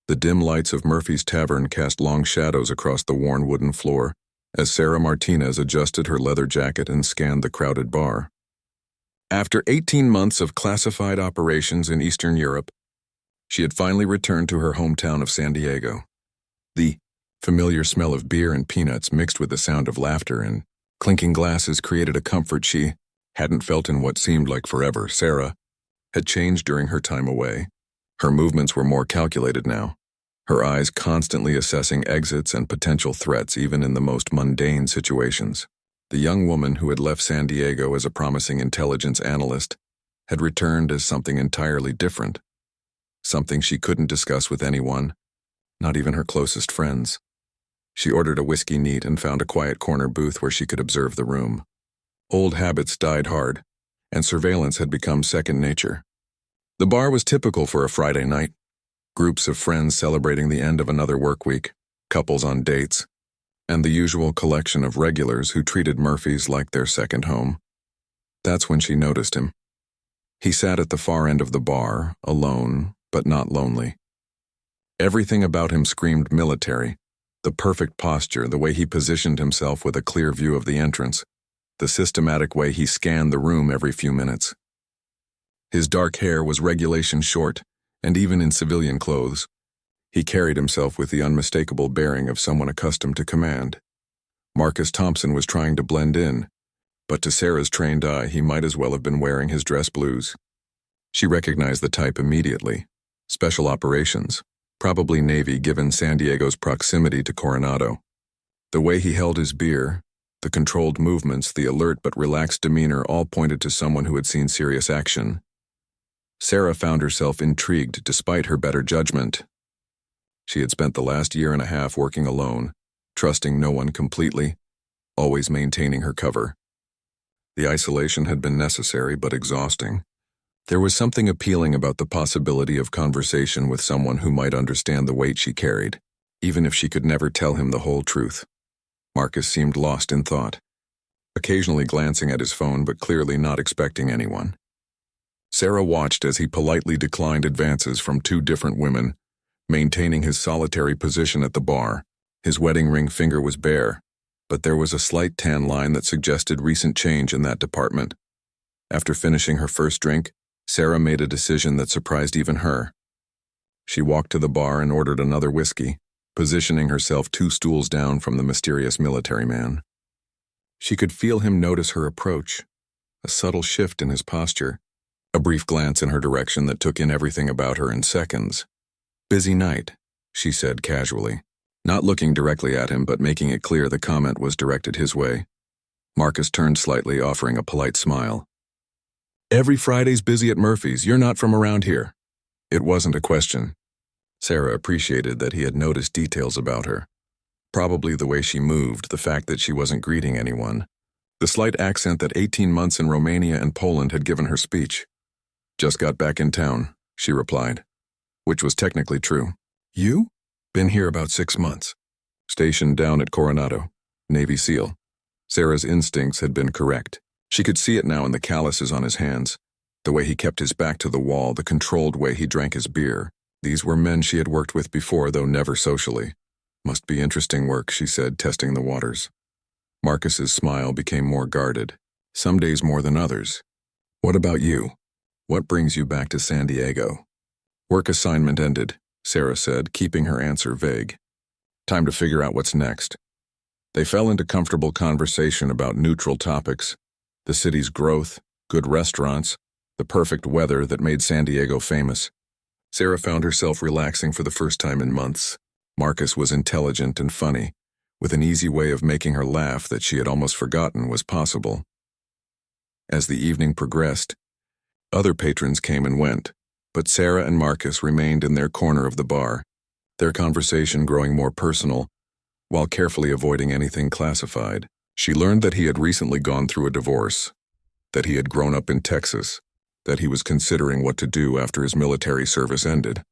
The dim lights of Murphy's Tavern cast long shadows across the worn wooden floor as Sarah Martinez adjusted her leather jacket and scanned the crowded bar. After 18 months of classified operations in Eastern Europe, she had finally returned to her hometown of San Diego. The familiar smell of beer and peanuts mixed with the sound of laughter and clinking glasses created a comfort she hadn't felt in what seemed like forever. Sarah had changed during her time away. Her movements were more calculated now, her eyes constantly assessing exits and potential threats even in the most mundane situations. The young woman who had left San Diego as a promising intelligence analyst had returned as something entirely different, something she couldn't discuss with anyone, not even her closest friends. She ordered a whiskey neat and found a quiet corner booth where she could observe the room. Old habits died hard, and surveillance had become second nature. The bar was typical for a Friday night. Groups of friends celebrating the end of another work week, couples on dates, and the usual collection of regulars who treated Murphy's like their second home. That's when she noticed him. He sat at the far end of the bar, alone, but not lonely. Everything about him screamed military. The perfect posture, the way he positioned himself with a clear view of the entrance, the systematic way he scanned the room every few minutes. His dark hair was regulation short, and even in civilian clothes, he carried himself with the unmistakable bearing of someone accustomed to command. Marcus Thompson was trying to blend in, but to Sarah's trained eye, he might as well have been wearing his dress blues. She recognized the type immediately. Special operations, probably Navy given San Diego's proximity to Coronado. The way he held his beer, the controlled movements, the alert but relaxed demeanor all pointed to someone who had seen serious action. Sarah found herself intrigued despite her better judgment. She had spent the last year and a half working alone, trusting no one completely, always maintaining her cover. The isolation had been necessary but exhausting. There was something appealing about the possibility of conversation with someone who might understand the weight she carried, even if she could never tell him the whole truth. Marcus seemed lost in thought, occasionally glancing at his phone but clearly not expecting anyone. Sarah watched as he politely declined advances from two different women, maintaining his solitary position at the bar. His wedding ring finger was bare, but there was a slight tan line that suggested recent change in that department. After finishing her first drink, Sarah made a decision that surprised even her. She walked to the bar and ordered another whiskey, positioning herself 2 stools down from the mysterious military man. She could feel him notice her approach, a subtle shift in his posture, a brief glance in her direction that took in everything about her in seconds. "Busy night," she said casually, not looking directly at him but making it clear the comment was directed his way. Marcus turned slightly, offering a polite smile. "Every Friday's busy at Murphy's. You're not from around here." It wasn't a question. Sarah appreciated that he had noticed details about her. Probably the way she moved, the fact that she wasn't greeting anyone, the slight accent that 18 months in Romania and Poland had given her speech. "Just got back in town," she replied, which was technically true. "You?" "Been here about 6 months. Stationed down at Coronado, Navy SEAL." Sarah's instincts had been correct. She could see it now in the calluses on his hands, the way he kept his back to the wall, the controlled way he drank his beer. These were men she had worked with before, though never socially. "Must be interesting work," she said, testing the waters. Marcus's smile became more guarded, some days more than others. "What about you? What brings you back to San Diego?" "Work assignment ended," Sarah said, keeping her answer vague. "Time to figure out what's next." They fell into comfortable conversation about neutral topics, the city's growth, good restaurants, the perfect weather that made San Diego famous. Sarah found herself relaxing for the first time in months. Marcus was intelligent and funny, with an easy way of making her laugh that she had almost forgotten was possible. As the evening progressed, other patrons came and went, but Sarah and Marcus remained in their corner of the bar, their conversation growing more personal, while carefully avoiding anything classified. She learned that he had recently gone through a divorce, that he had grown up in Texas, that he was considering what to do after his military service ended.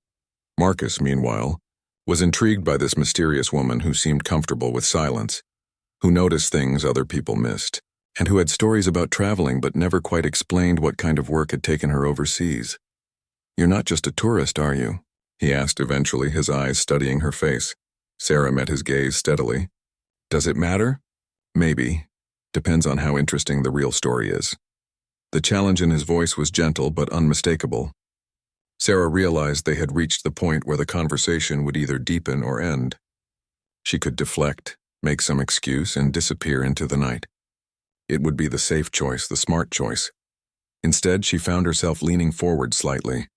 Marcus, meanwhile, was intrigued by this mysterious woman who seemed comfortable with silence, who noticed things other people missed, and who had stories about traveling but never quite explained what kind of work had taken her overseas. "You're not just a tourist, are you?" he asked eventually, his eyes studying her face. Sarah met his gaze steadily. Does it matter? Maybe. Depends on how interesting the real story is. The challenge in his voice was gentle but unmistakable. Sarah realized they had reached the point where the conversation would either deepen or end. She could deflect, make some excuse, and disappear into the night. It would be the safe choice, the smart choice. Instead, she found herself leaning forward slightly.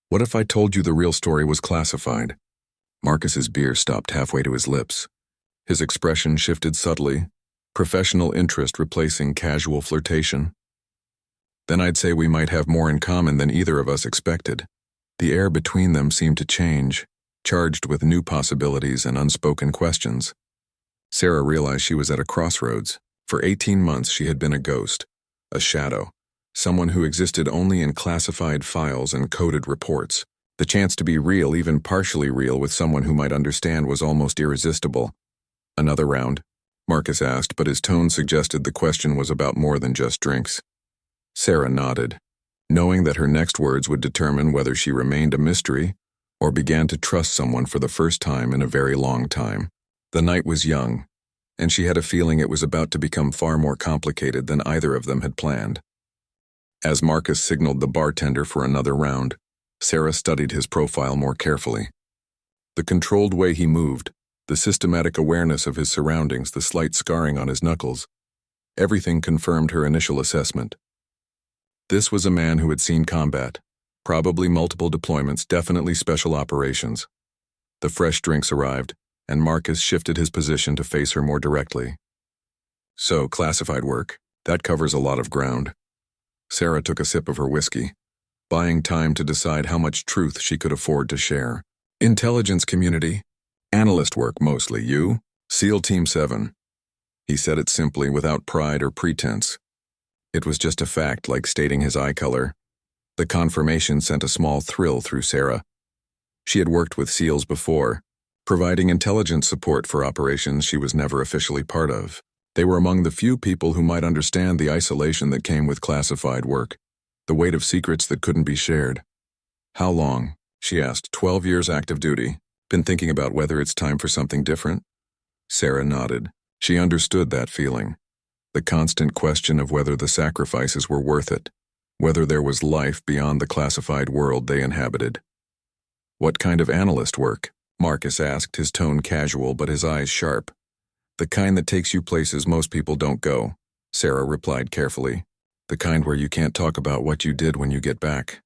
What if I told you the real story was classified? Marcus's beer stopped halfway to his lips. His expression shifted subtly, professional interest replacing casual flirtation. Then I'd say we might have more in common than either of us expected. The air between them seemed to change, charged with new possibilities and unspoken questions. Sarah realized she was at a crossroads. For 18 months she had been a ghost, a shadow, someone who existed only in classified files and coded reports. The chance to be real, even partially real, with someone who might understand was almost irresistible. Another round? Marcus asked, but his tone suggested the question was about more than just drinks. Sarah nodded, knowing that her next words would determine whether she remained a mystery or began to trust someone for the first time in a very long time. The night was young, and she had a feeling it was about to become far more complicated than either of them had planned. As Marcus signaled the bartender for another round, Sarah studied his profile more carefully. The controlled way he moved, the systematic awareness of his surroundings, the slight scarring on his knuckles, everything confirmed her initial assessment. This was a man who had seen combat, probably multiple deployments, definitely special operations. The fresh drinks arrived, and Marcus shifted his position to face her more directly. So, classified work, that covers a lot of ground. Sarah took a sip of her whiskey, buying time to decide how much truth she could afford to share. Intelligence community, analyst work mostly. You? SEAL Team 7. He said it simply, without pride or pretense. It was just a fact, like stating his eye color. The confirmation sent a small thrill through Sarah. She had worked with SEALs before, providing intelligence support for operations she was never officially part of. They were among the few people who might understand the isolation that came with classified work, the weight of secrets that couldn't be shared. How long? She asked. 12 years active duty. Been thinking about whether it's time for something different? Sarah nodded. She understood that feeling. The constant question of whether the sacrifices were worth it, whether there was life beyond the classified world they inhabited. What kind of analyst work? Marcus asked, his tone casual but his eyes sharp. The kind that takes you places most people don't go, Sarah replied carefully. The kind where you can't talk about what you did when you get back.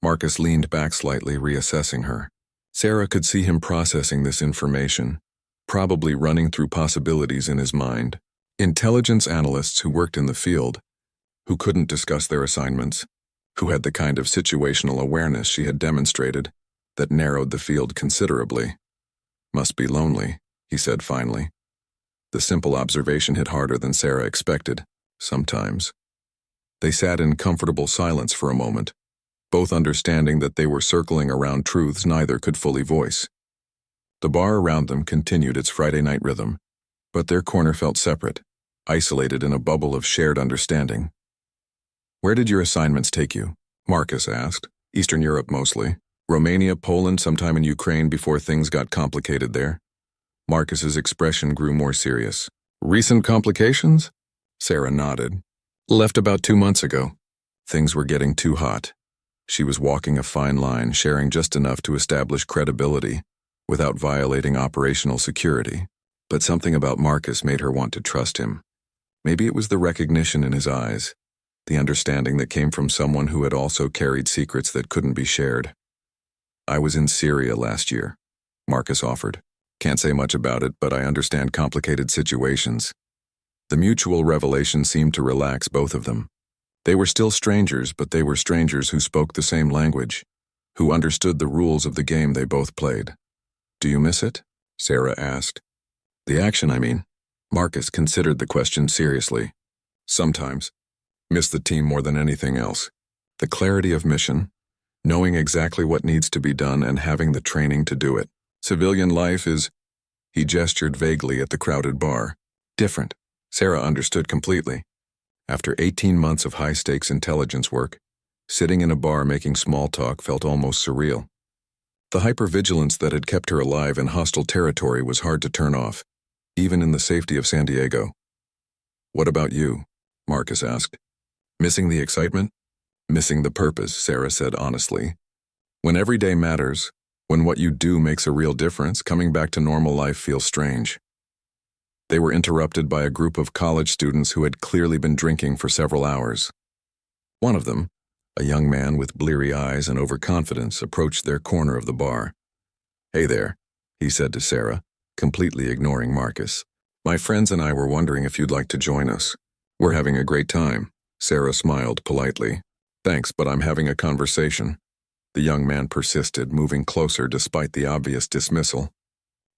Marcus leaned back slightly, reassessing her. Sarah could see him processing this information, probably running through possibilities in his mind. Intelligence analysts who worked in the field, who couldn't discuss their assignments, who had the kind of situational awareness she had demonstrated that narrowed the field considerably. Must be lonely, he said finally. The simple observation hit harder than Sarah expected, sometimes. They sat in comfortable silence for a moment, both understanding that they were circling around truths neither could fully voice. The bar around them continued its Friday night rhythm, but their corner felt separate, isolated in a bubble of shared understanding. Where did your assignments take you? Marcus asked. Eastern Europe mostly. Romania, Poland, sometime in Ukraine before things got complicated there. Marcus's expression grew more serious. Recent complications? Sarah nodded. Left about 2 months ago. Things were getting too hot. She was walking a fine line, sharing just enough to establish credibility, without violating operational security. But something about Marcus made her want to trust him. Maybe it was the recognition in his eyes, the understanding that came from someone who had also carried secrets that couldn't be shared. I was in Syria last year, Marcus offered. Can't say much about it, but I understand complicated situations. The mutual revelation seemed to relax both of them. They were still strangers, but they were strangers who spoke the same language, who understood the rules of the game they both played. Do you miss it? Sarah asked. The action, I mean. Marcus considered the question seriously. Sometimes. Miss the team more than anything else. The clarity of mission, knowing exactly what needs to be done and having the training to do it. Civilian life is, he gestured vaguely at the crowded bar, different. Sarah understood completely. After 18 months of high-stakes intelligence work, sitting in a bar making small talk felt almost surreal. The hypervigilance that had kept her alive in hostile territory was hard to turn off, even in the safety of San Diego. "What about you?" Marcus asked. "Missing the excitement?" "Missing the purpose," Sarah said honestly. "When every day matters, when what you do makes a real difference, coming back to normal life feels strange." They were interrupted by a group of college students who had clearly been drinking for several hours. One of them, a young man with bleary eyes and overconfidence, approached their corner of the bar. "Hey there," he said to Sarah, completely ignoring Marcus. "My friends and I were wondering if you'd like to join us. We're having a great time." Sarah smiled politely. "Thanks, but I'm having a conversation." The young man persisted, moving closer despite the obvious dismissal.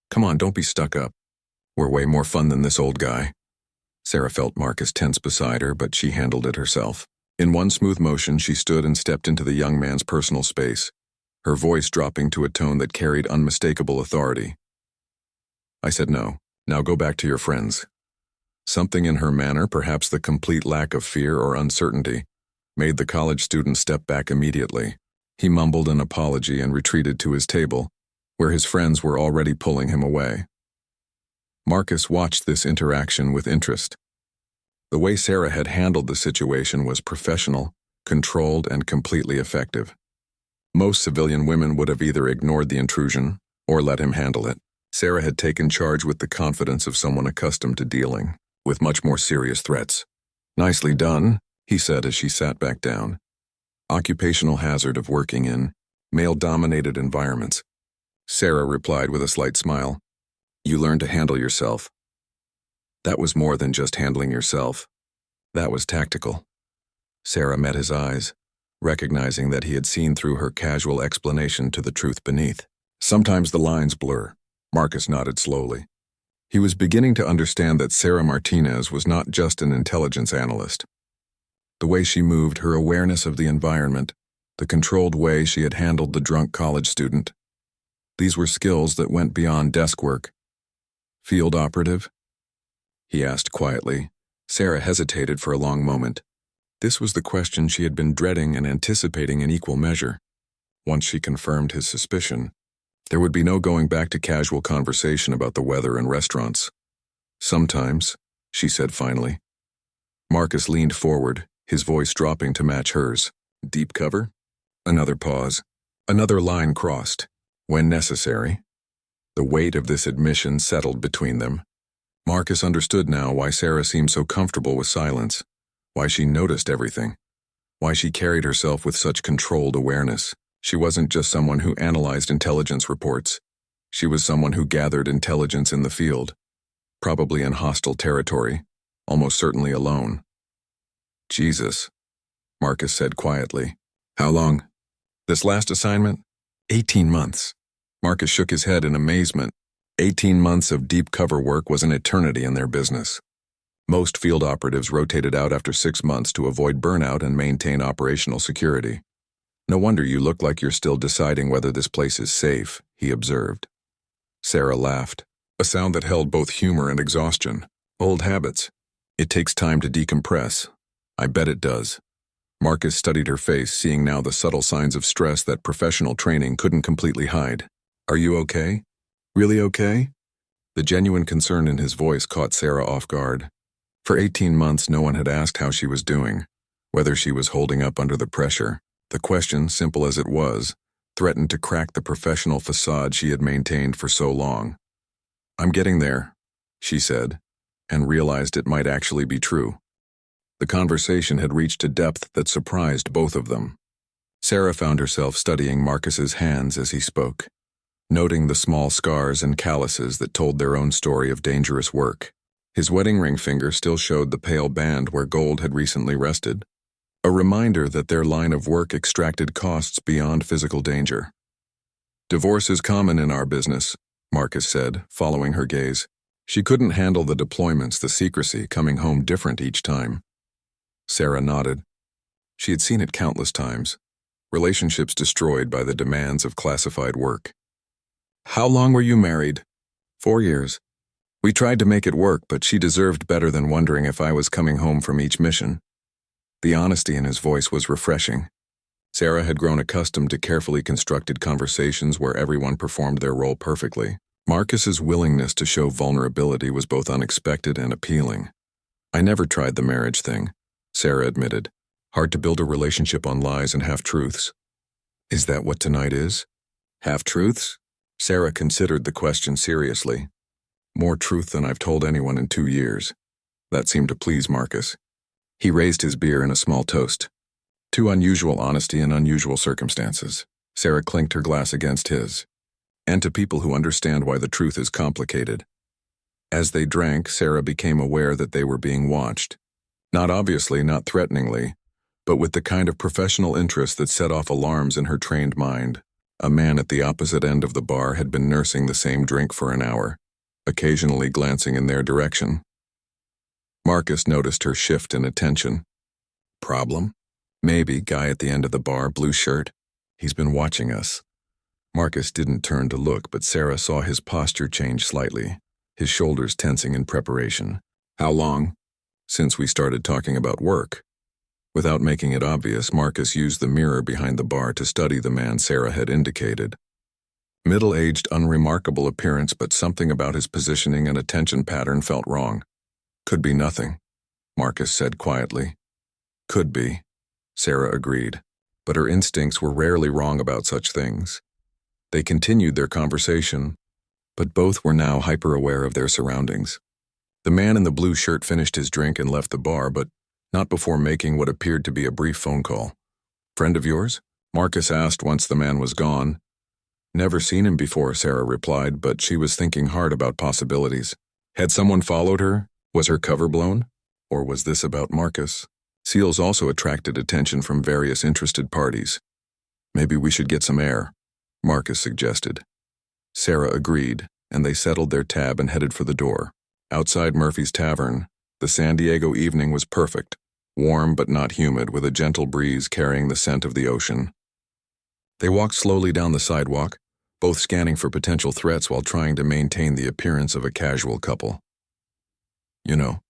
"Come on, don't be stuck up. We're way more fun than this old guy." Sarah felt Marcus tense beside her, but she handled it herself. In one smooth motion, she stood and stepped into the young man's personal space, her voice dropping to a tone that carried unmistakable authority. "I said no. Now go back to your friends." Something in her manner, perhaps the complete lack of fear or uncertainty, made the college student step back immediately. He mumbled an apology and retreated to his table, where his friends were already pulling him away. Marcus watched this interaction with interest. The way Sarah had handled the situation was professional, controlled, and completely effective. Most civilian women would have either ignored the intrusion or let him handle it. Sarah had taken charge with the confidence of someone accustomed to dealing with much more serious threats. "Nicely done," he said as she sat back down. "Occupational hazard of working in male-dominated environments." Sarah replied with a slight smile. "You learn to handle yourself." That was more than just handling yourself. That was tactical. Sarah met his eyes, recognizing that he had seen through her casual explanation to the truth beneath. "Sometimes the lines blur." Marcus nodded slowly. He was beginning to understand that Sarah Martinez was not just an intelligence analyst. The way she moved, her awareness of the environment, the controlled way she had handled the drunk college student. These were skills that went beyond desk work. "Field operative?" he asked quietly. Sarah hesitated for a long moment. This was the question she had been dreading and anticipating in equal measure. Once she confirmed his suspicion, there would be no going back to casual conversation about the weather and restaurants. "Sometimes," she said finally. Marcus leaned forward, his voice dropping to match hers. "Deep cover?" Another pause. Another line crossed. "When necessary." The weight of this admission settled between them. Marcus understood now why Sarah seemed so comfortable with silence, why she noticed everything, why she carried herself with such controlled awareness. She wasn't just someone who analyzed intelligence reports. She was someone who gathered intelligence in the field, probably in hostile territory, almost certainly alone. "Jesus," Marcus said quietly. "How long?" "This last assignment?" 18 months. Marcus shook his head in amazement. 18 months of deep cover work was an eternity in their business. Most field operatives rotated out after 6 months to avoid burnout and maintain operational security. "No wonder you look like you're still deciding whether this place is safe," he observed. Sarah laughed, a sound that held both humor and exhaustion. "Old habits. It takes time to decompress." "I bet it does." Marcus studied her face, seeing now the subtle signs of stress that professional training couldn't completely hide. "Are you okay? Really okay?" The genuine concern in his voice caught Sarah off guard. For 18 months, no one had asked how she was doing, whether she was holding up under the pressure. The question, simple as it was, threatened to crack the professional facade she had maintained for so long. "I'm getting there," she said, and realized it might actually be true. The conversation had reached a depth that surprised both of them. Sarah found herself studying Marcus's hands as he spoke, noting the small scars and calluses that told their own story of dangerous work. His wedding ring finger still showed the pale band where gold had recently rested, a reminder that their line of work extracted costs beyond physical danger. "Divorce is common in our business," Marcus said, following her gaze. She couldn't handle the deployments, the secrecy, coming home different each time. Sarah nodded. She had seen it countless times. Relationships destroyed by the demands of classified work. "How long were you married?" 4 years. We tried to make it work, but she deserved better than wondering if I was coming home from each mission. The honesty in his voice was refreshing. Sarah had grown accustomed to carefully constructed conversations where everyone performed their role perfectly. Marcus's willingness to show vulnerability was both unexpected and appealing. "I never tried the marriage thing," Sarah admitted. "Hard to build a relationship on lies and half-truths." "Is that what tonight is? Half-truths?" Sarah considered the question seriously. "More truth than I've told anyone in 2 years." That seemed to please Marcus. He raised his beer in a small toast. "To unusual honesty in unusual circumstances." Sarah clinked her glass against his. "And to people who understand why the truth is complicated." As they drank, Sarah became aware that they were being watched. Not obviously, not threateningly, but with the kind of professional interest that set off alarms in her trained mind. A man at the opposite end of the bar had been nursing the same drink for an hour, occasionally glancing in their direction. Marcus noticed her shift in attention. "Problem?" "Maybe, guy at the end of the bar, blue shirt. He's been watching us." Marcus didn't turn to look, but Sarah saw his posture change slightly, his shoulders tensing in preparation. "How long?" "Since we started talking about work." Without making it obvious, Marcus used the mirror behind the bar to study the man Sarah had indicated. Middle-aged, unremarkable appearance, but something about his positioning and attention pattern felt wrong. "Could be nothing," Marcus said quietly. "Could be," Sarah agreed, but her instincts were rarely wrong about such things. They continued their conversation, but both were now hyper-aware of their surroundings. The man in the blue shirt finished his drink and left the bar, but not before making what appeared to be a brief phone call. "Friend of yours?" Marcus asked once the man was gone. "Never seen him before," Sarah replied, but she was thinking hard about possibilities. Had someone followed her? Was her cover blown? Or was this about Marcus? Seals also attracted attention from various interested parties. "Maybe we should get some air," Marcus suggested. Sarah agreed, and they settled their tab and headed for the door. Outside Murphy's Tavern, the San Diego evening was perfect, warm but not humid, with a gentle breeze carrying the scent of the ocean. They walked slowly down the sidewalk, both scanning for potential threats while trying to maintain the appearance of a casual couple. "You know,"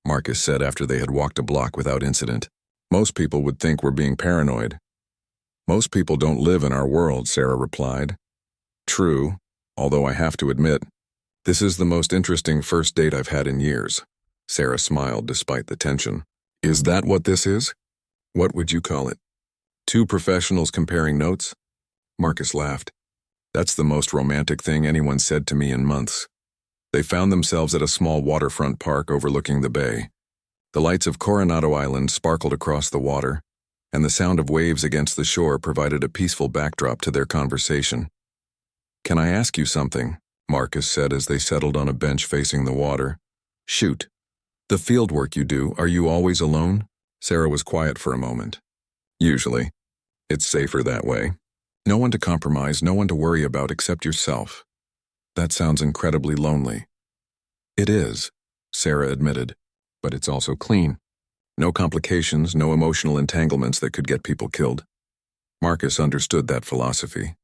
Marcus said after they had walked a block without incident, "most people would think we're being paranoid." "Most people don't live in our world," Sarah replied. "True, although I have to admit, this is the most interesting first date I've had in years." Sarah smiled despite the tension. "Is that what this is?" "What would you call it?" "Two professionals comparing notes?" Marcus laughed. "That's the most romantic thing anyone said to me in months." They found themselves at a small waterfront park overlooking the bay. The lights of Coronado Island sparkled across the water, and the sound of waves against the shore provided a peaceful backdrop to their conversation. "Can I ask you something?" Marcus said as they settled on a bench facing the water. "Shoot. The field work you do, are you always alone?" Sarah was quiet for a moment. "Usually. It's safer that way. No one to compromise, no one to worry about except yourself." "That sounds incredibly lonely." "It is," Sarah admitted, "but it's also clean. No complications, no emotional entanglements that could get people killed." Marcus understood that philosophy.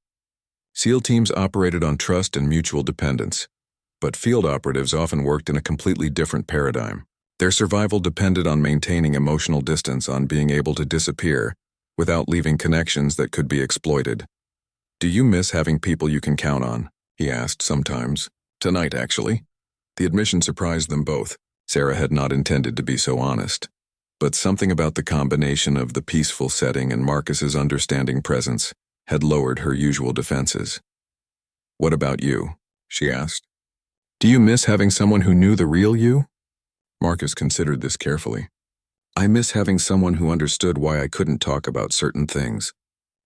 SEAL teams operated on trust and mutual dependence, but field operatives often worked in a completely different paradigm. Their survival depended on maintaining emotional distance, on being able to disappear without leaving connections that could be exploited. "Do you miss having people you can count on?" he asked sometimes. "Tonight, actually." The admission surprised them both. Sarah had not intended to be so honest. But something about the combination of the peaceful setting and Marcus's understanding presence had lowered her usual defenses. "What about you?" she asked. "Do you miss having someone who knew the real you?" Marcus considered this carefully. "I miss having someone who understood why I couldn't talk about certain things.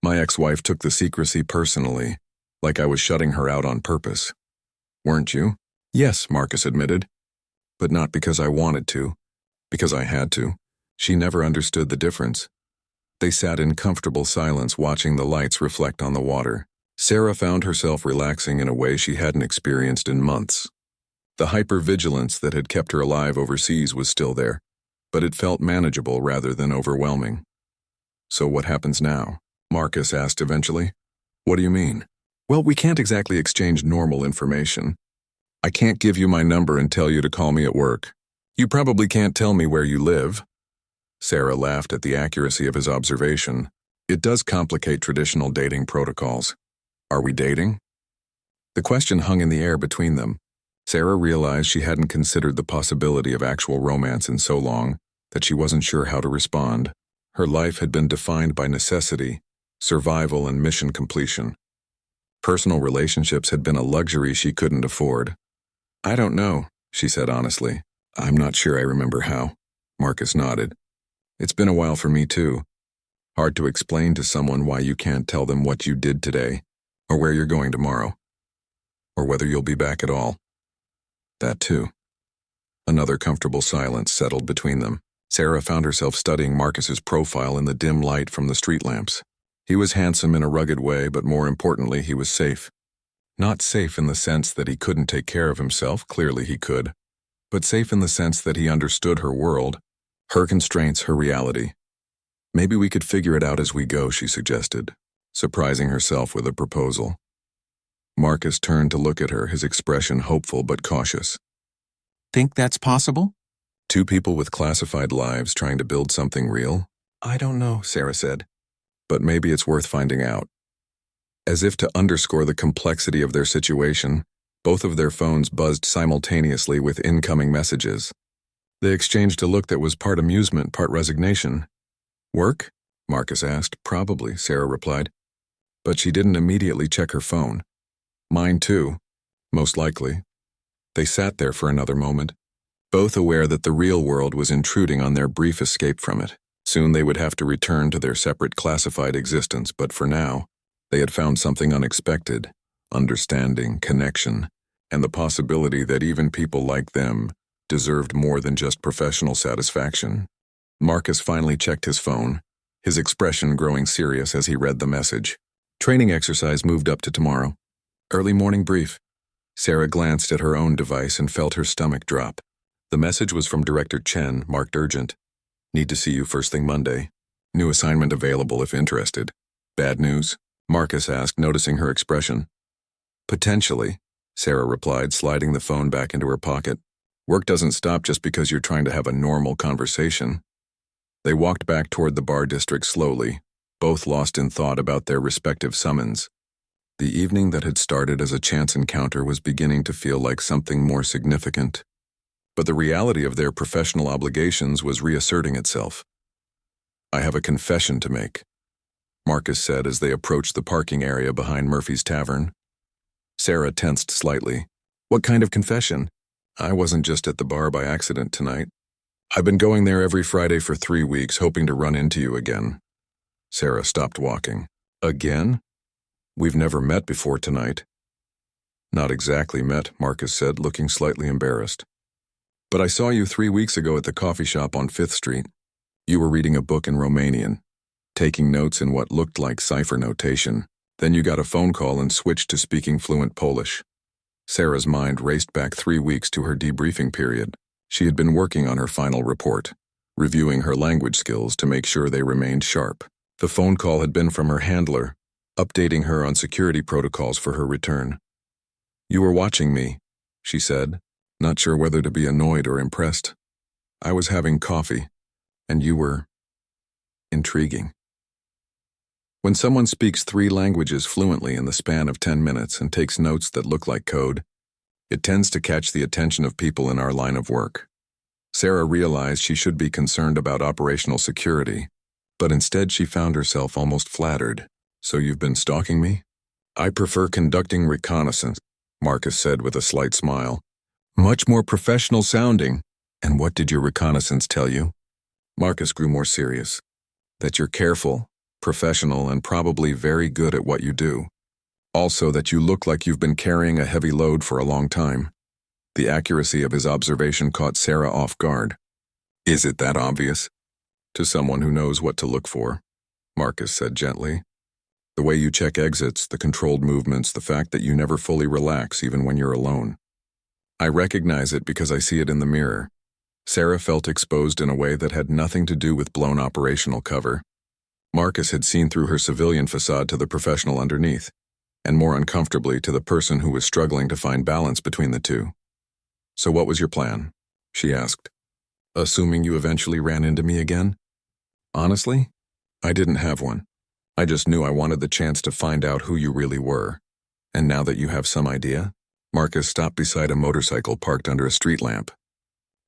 My ex-wife took the secrecy personally, like I was shutting her out on purpose." "Weren't you?" "Yes," Marcus admitted. "But not because I wanted to, because I had to." She never understood the difference. They sat in comfortable silence, watching the lights reflect on the water. Sarah found herself relaxing in a way she hadn't experienced in months. The hypervigilance that had kept her alive overseas was still there, but it felt manageable rather than overwhelming. "So what happens now?" Marcus asked eventually. "What do you mean?" "Well, we can't exactly exchange normal information. I can't give you my number and tell you to call me at work. You probably can't tell me where you live." Sarah laughed at the accuracy of his observation. It does complicate traditional dating protocols. Are we dating? The question hung in the air between them. Sarah realized she hadn't considered the possibility of actual romance in so long that she wasn't sure how to respond. Her life had been defined by necessity, survival, and mission completion. Personal relationships had been a luxury she couldn't afford. "I don't know," she said honestly. "I'm not sure I remember how." Marcus nodded. "It's been a while for me too. Hard to explain to someone why you can't tell them what you did today, or where you're going tomorrow, or whether you'll be back at all." That too. Another comfortable silence settled between them. Sarah found herself studying Marcus's profile in the dim light from the street lamps. He was handsome in a rugged way, but more importantly, he was safe. Not safe in the sense that he couldn't take care of himself, clearly he could, but safe in the sense that he understood her world, her constraints, her reality. "Maybe we could figure it out as we go," she suggested, surprising herself with a proposal. Marcus turned to look at her, his expression hopeful but cautious. "Think that's possible?" Two people with classified lives trying to build something real? "I don't know," Sarah said. "But maybe it's worth finding out." As if to underscore the complexity of their situation, both of their phones buzzed simultaneously with incoming messages. They exchanged a look that was part amusement, part resignation. "Work?" Marcus asked. "Probably," Sarah replied. But she didn't immediately check her phone. "Mine too, most likely." They sat there for another moment, both aware that the real world was intruding on their brief escape from it. Soon they would have to return to their separate classified existence, but for now, they had found something unexpected: understanding, connection, and the possibility that even people like them deserved more than just professional satisfaction. Marcus finally checked his phone, his expression growing serious as he read the message. "Training exercise moved up to tomorrow. Early morning brief." Sarah glanced at her own device and felt her stomach drop. The message was from Director Chen, marked urgent. "Need to see you first thing Monday. New assignment available if interested." "Bad news?" Marcus asked, noticing her expression. "Potentially," Sarah replied, sliding the phone back into her pocket. "Work doesn't stop just because you're trying to have a normal conversation." They walked back toward the bar district slowly, both lost in thought about their respective summons. The evening that had started as a chance encounter was beginning to feel like something more significant. But the reality of their professional obligations was reasserting itself. "I have a confession to make," Marcus said as they approached the parking area behind Murphy's Tavern. Sarah tensed slightly. "What kind of confession?" "I wasn't just at the bar by accident tonight. I've been going there every Friday for 3 weeks, hoping to run into you again." Sarah stopped walking. "Again? We've never met before tonight." "Not exactly met," Marcus said, looking slightly embarrassed. "But I saw you 3 weeks ago at the coffee shop on 5th Street. You were reading a book in Romanian, taking notes in what looked like cipher notation. Then you got a phone call and switched to speaking fluent Polish." Sarah's mind raced back 3 weeks to her debriefing period. She had been working on her final report, reviewing her language skills to make sure they remained sharp. The phone call had been from her handler, updating her on security protocols for her return. "You were watching me," she said, not sure whether to be annoyed or impressed. "I was having coffee, and you were intriguing." When someone speaks 3 languages fluently in the span of 10 minutes and takes notes that look like code, it tends to catch the attention of people in our line of work. Sarah realized she should be concerned about operational security, but instead she found herself almost flattered. "So you've been stalking me?" "I prefer conducting reconnaissance," Marcus said with a slight smile. "Much more professional sounding." "And what did your reconnaissance tell you?" Marcus grew more serious. "That you're careful, professional, and probably very good at what you do. Also that you look like you've been carrying a heavy load for a long time." The accuracy of his observation caught Sarah off guard. "Is it that obvious?" "To someone who knows what to look for," Marcus said gently. "The way you check exits, the controlled movements, the fact that you never fully relax even when you're alone. I recognize it because I see it in the mirror." Sarah felt exposed in a way that had nothing to do with blown operational cover. Marcus had seen through her civilian facade to the professional underneath, and more uncomfortably to the person who was struggling to find balance between the two. "So what was your plan?" she asked. "Assuming you eventually ran into me again?" "Honestly, I didn't have one. I just knew I wanted the chance to find out who you really were. And now that you have some idea? Marcus stopped beside a motorcycle parked under a street lamp.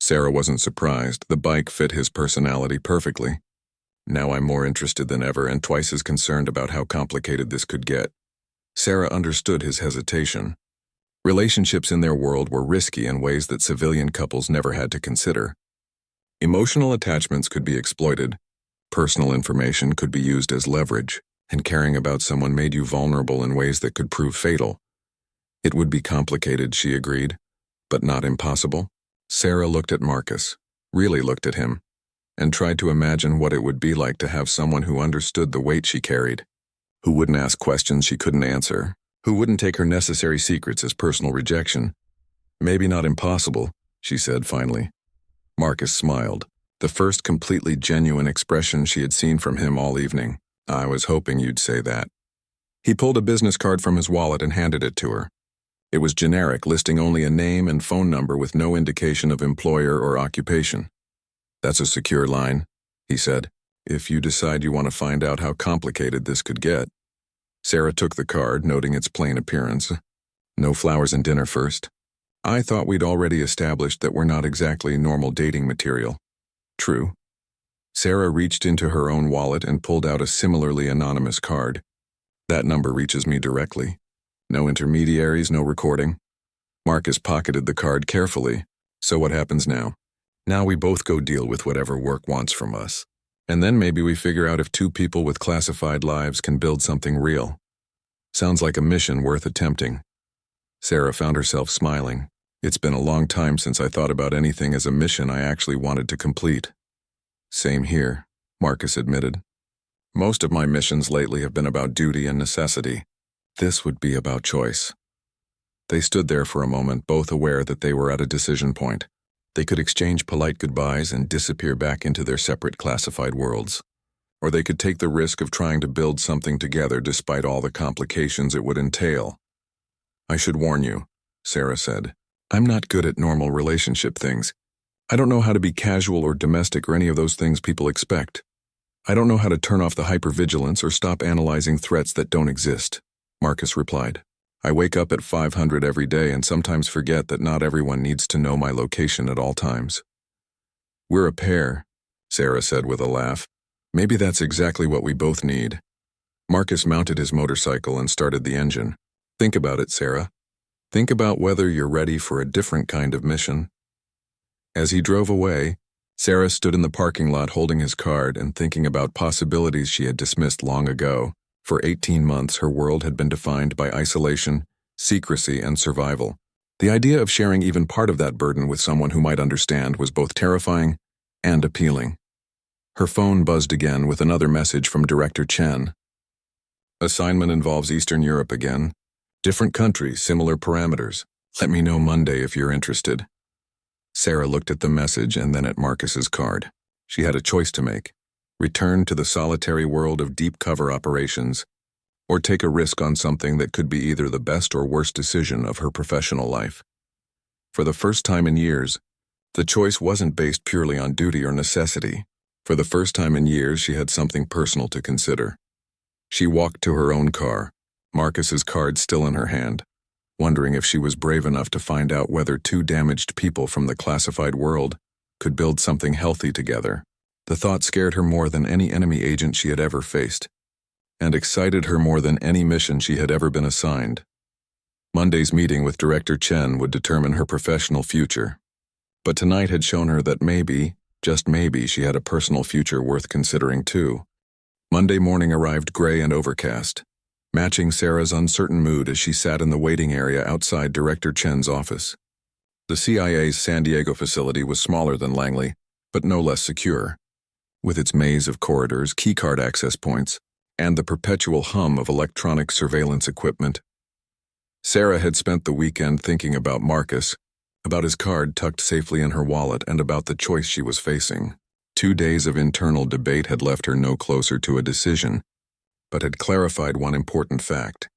Sarah wasn't surprised. The bike fit his personality perfectly. Now I'm more interested than ever and twice as concerned about how complicated this could get. Sarah understood his hesitation. Relationships in their world were risky in ways that civilian couples never had to consider. Emotional attachments could be exploited, personal information could be used as leverage, and caring about someone made you vulnerable in ways that could prove fatal. It would be complicated, she agreed, but not impossible. Sarah looked at Marcus, really looked at him, and tried to imagine what it would be like to have someone who understood the weight she carried, who wouldn't ask questions she couldn't answer, who wouldn't take her necessary secrets as personal rejection. Maybe not impossible, she said finally. Marcus smiled, the first completely genuine expression she had seen from him all evening. I was hoping you'd say that. He pulled a business card from his wallet and handed it to her. It was generic, listing only a name and phone number with no indication of employer or occupation. That's a secure line, he said, if you decide you want to find out how complicated this could get. Sarah took the card, noting its plain appearance. No flowers and dinner first. I thought we'd already established that we're not exactly normal dating material. True. Sarah reached into her own wallet and pulled out a similarly anonymous card. That number reaches me directly. No intermediaries, no recording. Marcus pocketed the card carefully. So what happens now? Now we both go deal with whatever work wants from us. And then maybe we figure out if two people with classified lives can build something real. Sounds like a mission worth attempting. Sarah found herself smiling. It's been a long time since I thought about anything as a mission I actually wanted to complete. Same here, Marcus admitted. Most of my missions lately have been about duty and necessity. This would be about choice. They stood there for a moment, both aware that they were at a decision point. They could exchange polite goodbyes and disappear back into their separate classified worlds. Or they could take the risk of trying to build something together despite all the complications it would entail. I should warn you, Sarah said. I'm not good at normal relationship things. I don't know how to be casual or domestic or any of those things people expect. I don't know how to turn off the hypervigilance or stop analyzing threats that don't exist, Marcus replied. I wake up at 500 every day and sometimes forget that not everyone needs to know my location at all times. We're a pair, Sarah said with a laugh. Maybe that's exactly what we both need. Marcus mounted his motorcycle and started the engine. Think about it, Sarah. Think about whether you're ready for a different kind of mission. As he drove away, Sarah stood in the parking lot holding his card and thinking about possibilities she had dismissed long ago. For 18 months, her world had been defined by isolation, secrecy, and survival. The idea of sharing even part of that burden with someone who might understand was both terrifying and appealing. Her phone buzzed again with another message from Director Chen. Assignment involves Eastern Europe again. Different countries, similar parameters. Let me know Monday if you're interested. Sarah looked at the message and then at Marcus's card. She had a choice to make. Return to the solitary world of deep cover operations, or take a risk on something that could be either the best or worst decision of her professional life. For the first time in years, the choice wasn't based purely on duty or necessity. For the first time in years, she had something personal to consider. She walked to her own car, Marcus's card still in her hand, wondering if she was brave enough to find out whether two damaged people from the classified world could build something healthy together. The thought scared her more than any enemy agent she had ever faced, and excited her more than any mission she had ever been assigned. Monday's meeting with Director Chen would determine her professional future, but tonight had shown her that maybe, just maybe, she had a personal future worth considering too. Monday morning arrived gray and overcast, matching Sarah's uncertain mood as she sat in the waiting area outside Director Chen's office. The CIA's San Diego facility was smaller than Langley, but no less secure. With its maze of corridors, keycard access points, and the perpetual hum of electronic surveillance equipment. Sarah had spent the weekend thinking about Marcus, about his card tucked safely in her wallet, and about the choice she was facing. 2 days of internal debate had left her no closer to a decision, but had clarified one important fact.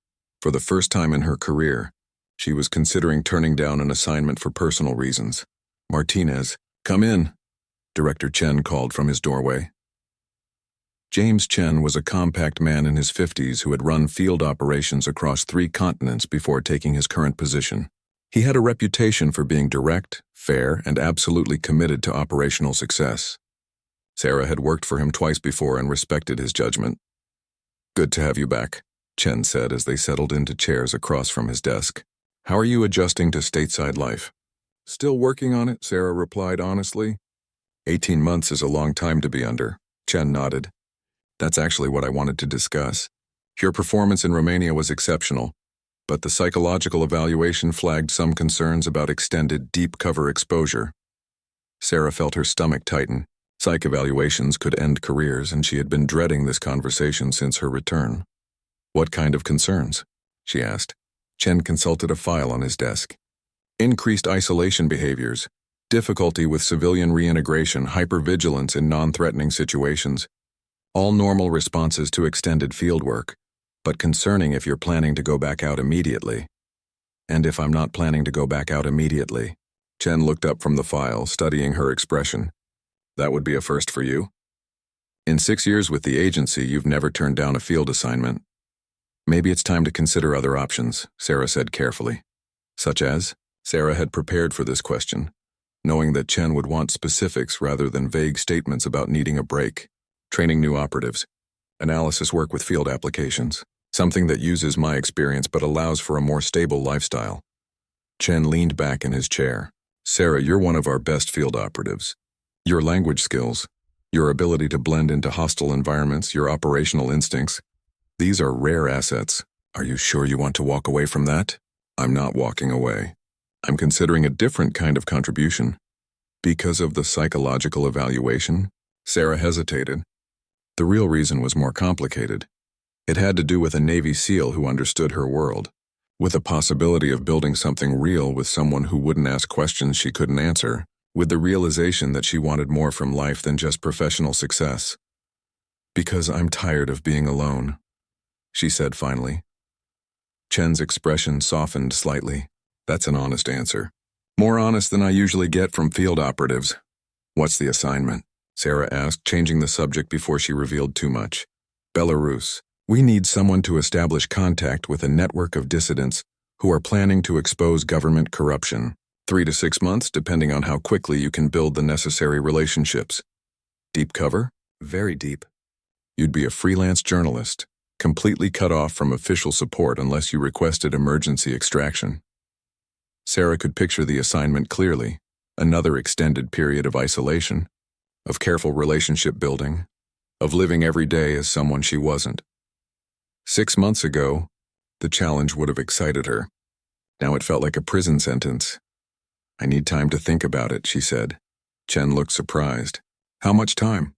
For the first time in her career, she was considering turning down an assignment for personal reasons. Martinez, come in, Director Chen called from his doorway. James Chen was a compact man in his 50s who had run field operations across 3 continents before taking his current position. He had a reputation for being direct, fair, and absolutely committed to operational success. Sarah had worked for him twice before and respected his judgment. "Good to have you back," Chen said as they settled into chairs across from his desk. "How are you adjusting to stateside life?" "Still working on it," Sarah replied honestly. 18 months is a long time to be under, Chen nodded. "That's actually what I wanted to discuss. Your performance in Romania was exceptional, but the psychological evaluation flagged some concerns about extended, deep cover exposure." Sarah felt her stomach tighten. Psych evaluations could end careers, and she had been dreading this conversation since her return. "What kind of concerns?" she asked. Chen consulted a file on his desk. "Increased isolation behaviors, difficulty with civilian reintegration, hypervigilance in non-threatening situations. All normal responses to extended fieldwork, but concerning if you're planning to go back out immediately." "And if I'm not planning to go back out immediately?" Chen looked up from the file, studying her expression. "That would be a first for you. In 6 years with the agency, you've never turned down a field assignment." "Maybe it's time to consider other options," Sarah said carefully. "Such as?" Sarah had prepared for this question, knowing that Chen would want specifics rather than vague statements about needing a break. "Training new operatives. Analysis work with field applications. Something that uses my experience but allows for a more stable lifestyle." Chen leaned back in his chair. "Sarah, you're one of our best field operatives. Your language skills, your ability to blend into hostile environments, your operational instincts, these are rare assets. Are you sure you want to walk away from that?" "I'm not walking away. I'm considering a different kind of contribution." "Because of the psychological evaluation?" Sarah hesitated. The real reason was more complicated. It had to do with a Navy SEAL who understood her world, with the possibility of building something real with someone who wouldn't ask questions she couldn't answer, with the realization that she wanted more from life than just professional success. "Because I'm tired of being alone," she said finally. Chen's expression softened slightly. "That's an honest answer. More honest than I usually get from field operatives." "What's the assignment?" Sarah asked, changing the subject before she revealed too much. "Belarus. We need someone to establish contact with a network of dissidents who are planning to expose government corruption. 3 to 6 months, depending on how quickly you can build the necessary relationships." "Deep cover?" "Very deep. You'd be a freelance journalist, completely cut off from official support unless you requested emergency extraction." Sarah could picture the assignment clearly. Another extended period of isolation, of careful relationship building, of living every day as someone she wasn't. 6 months ago, the challenge would have excited her. Now it felt like a prison sentence. "I need time to think about it," she said. Chen looked surprised. "How much time?"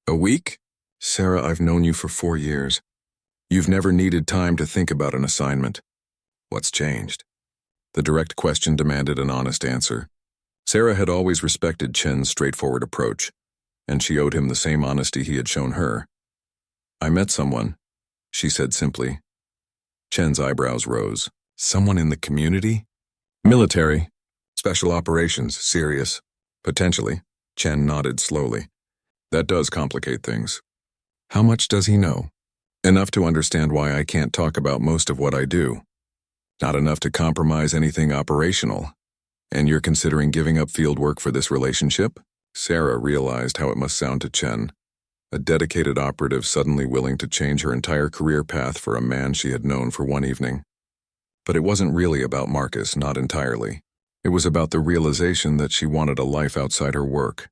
"A week?" "Sarah, I've known you for 4 years. You've never needed time to think about an assignment." "What's changed?" The direct question demanded an honest answer. Sarah had always respected Chen's straightforward approach, and she owed him the same honesty he had shown her. "I met someone," she said simply. Chen's eyebrows rose. "Someone in the community?" "Military. Special operations, serious. Potentially." Chen nodded slowly. "That does complicate things." "How much does he know?" "Enough to understand why I can't talk about most of what I do. Not enough to compromise anything operational. And you're considering giving up field work for this relationship?" Sarah realized how it must sound to Chen. A dedicated operative suddenly willing to change her entire career path for a man she had known for one evening. But it wasn't really about Marcus, not entirely. It was about the realization that she wanted a life outside her work,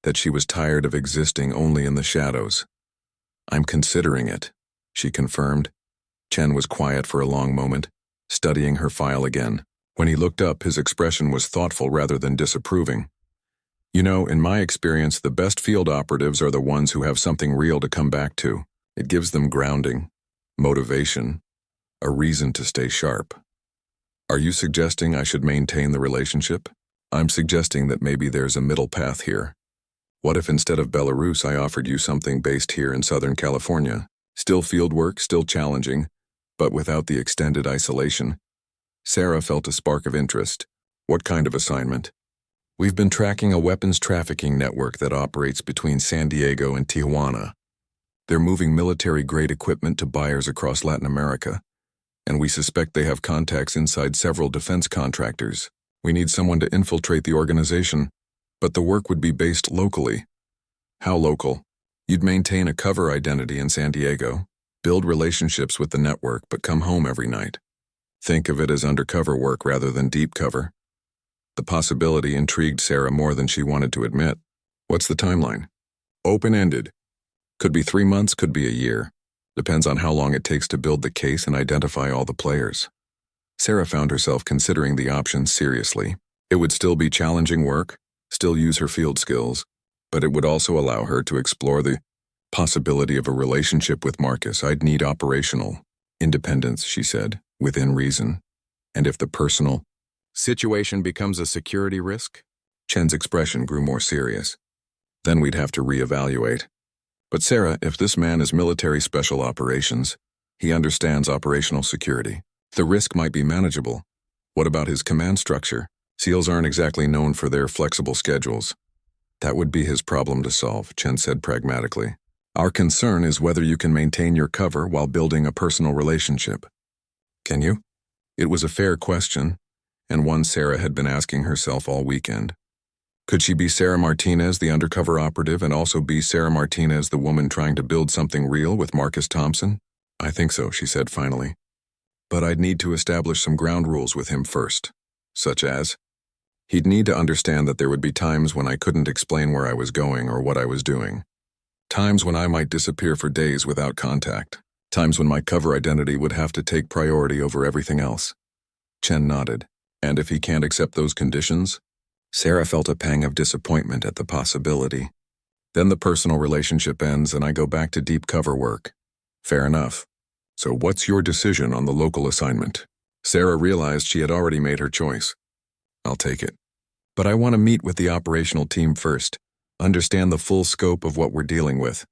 that she was tired of existing only in the shadows. "I'm considering it," she confirmed. Chen was quiet for a long moment, studying her file again. When he looked up, his expression was thoughtful rather than disapproving. "You know, in my experience, the best field operatives are the ones who have something real to come back to. It gives them grounding, motivation, a reason to stay sharp." "Are you suggesting I should maintain the relationship?" "I'm suggesting that maybe there's a middle path here. What if instead of Belarus I offered you something based here in Southern California? Still field work, still challenging, but without the extended isolation." Sarah felt a spark of interest. "What kind of assignment?" "We've been tracking a weapons trafficking network that operates between San Diego and Tijuana. They're moving military-grade equipment to buyers across Latin America, and we suspect they have contacts inside several defense contractors. We need someone to infiltrate the organization, but the work would be based locally. How local? You'd maintain a cover identity in San Diego, build relationships with the network, but come home every night. Think of it as undercover work rather than deep cover. The possibility intrigued Sarah more than she wanted to admit. What's the timeline? Open-ended. Could be 3 months, could be a year. Depends on how long it takes to build the case and identify all the players. Sarah found herself considering the options seriously. It would still be challenging work, still use her field skills, but it would also allow her to explore the possibility of a relationship with Marcus. I'd need operational independence, she said, within reason. And if the personal situation becomes a security risk? Chen's expression grew more serious. Then we'd have to reevaluate. But Sarah, if this man is military special operations, he understands operational security. The risk might be manageable. What about his command structure? SEALs aren't exactly known for their flexible schedules. That would be his problem to solve, Chen said pragmatically. Our concern is whether you can maintain your cover while building a personal relationship. Can you? It was a fair question, and one Sarah had been asking herself all weekend. Could she be Sarah Martinez, the undercover operative, and also be Sarah Martinez, the woman trying to build something real with Marcus Thompson? I think so, she said finally. But I'd need to establish some ground rules with him first. Such as? He'd need to understand that there would be times when I couldn't explain where I was going or what I was doing. Times when I might disappear for days without contact. Times when my cover identity would have to take priority over everything else. Chen nodded. And if he can't accept those conditions? Sarah felt a pang of disappointment at the possibility. Then the personal relationship ends and I go back to deep cover work. Fair enough. So what's your decision on the local assignment? Sarah realized she had already made her choice. I'll take it. But I want to meet with the operational team first, understand the full scope of what we're dealing with.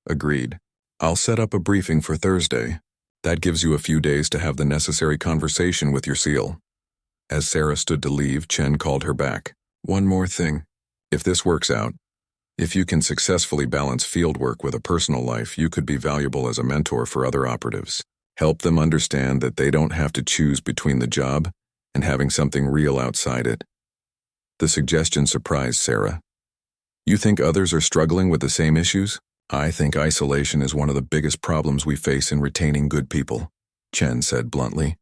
Agreed. I'll set up a briefing for Thursday. That gives you a few days to have the necessary conversation with your SEAL. As Sarah stood to leave, Chen called her back. One more thing. If this works out, if you can successfully balance field work with a personal life, you could be valuable as a mentor for other operatives. Help them understand that they don't have to choose between the job and having something real outside it. The suggestion surprised Sarah. You think others are struggling with the same issues? I think isolation is one of the biggest problems we face in retaining good people, Chen said bluntly.